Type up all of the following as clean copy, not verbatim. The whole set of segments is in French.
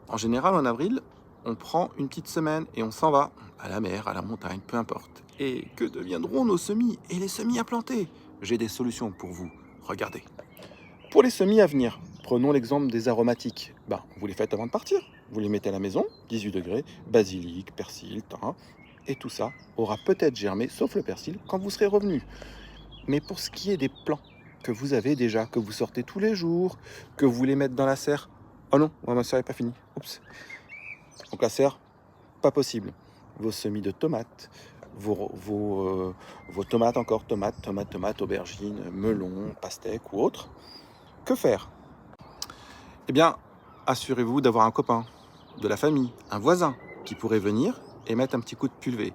En général, en avril, on prend une petite semaine et on s'en va, à la mer, à la montagne, peu importe. Et que deviendront nos semis et les semis à planter? J'ai des solutions pour vous. Regardez. Pour les semis à venir, prenons l'exemple des aromatiques. Vous les faites avant de partir. Vous les mettez à la maison, 18 degrés, basilic, persil, thym, et tout ça aura peut-être germé, sauf le persil, quand vous serez revenu. Mais pour ce qui est des plants que vous avez déjà, que vous sortez tous les jours, que vous voulez mettre dans la serre, oh non, ma serre n'est pas finie. Oups. Donc la serre, pas possible. Vos semis de tomates, vos tomates encore, tomates, aubergines, melons, pastèques ou autres. Que faire? Eh bien, assurez-vous d'avoir un copain, de la famille, un voisin qui pourrait venir et mettre un petit coup de pulvé.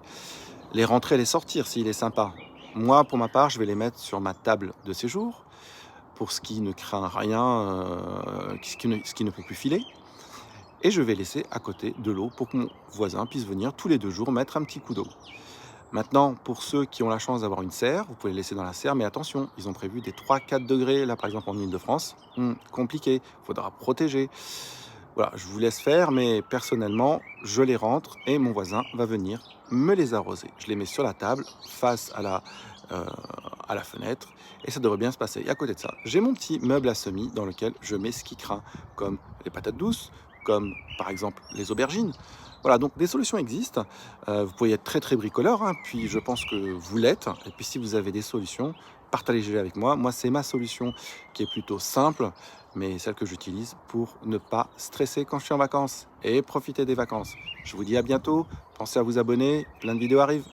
Les rentrer, les sortir s'il est sympa. Moi, pour ma part, je vais les mettre sur ma table de séjour pour ce qui ne craint rien, ce qui ne peut plus filer. Et je vais laisser à côté de l'eau pour que mon voisin puisse venir tous les 2 jours mettre un petit coup d'eau. Maintenant, pour ceux qui ont la chance d'avoir une serre, vous pouvez les laisser dans la serre, mais attention, ils ont prévu des 3-4 degrés, là par exemple en Ile-de-France. Compliqué, il faudra protéger. Voilà, je vous laisse faire, mais personnellement, je les rentre et mon voisin va venir me les arroser. Je les mets sur la table, face euh, à la fenêtre, et ça devrait bien se passer. Et à côté de ça, j'ai mon petit meuble à semis dans lequel je mets ce qui craint, comme les patates douces, comme par exemple les aubergines. Voilà, donc des solutions existent. Vous pouvez être très très bricoleur, hein, puis je pense que vous l'êtes. Et puis si vous avez des solutions, partagez-les avec moi. Moi, c'est ma solution qui est plutôt simple, mais celle que j'utilise pour ne pas stresser quand je suis en vacances et profiter des vacances. Je vous dis à bientôt, pensez à vous abonner, plein de vidéos arrivent.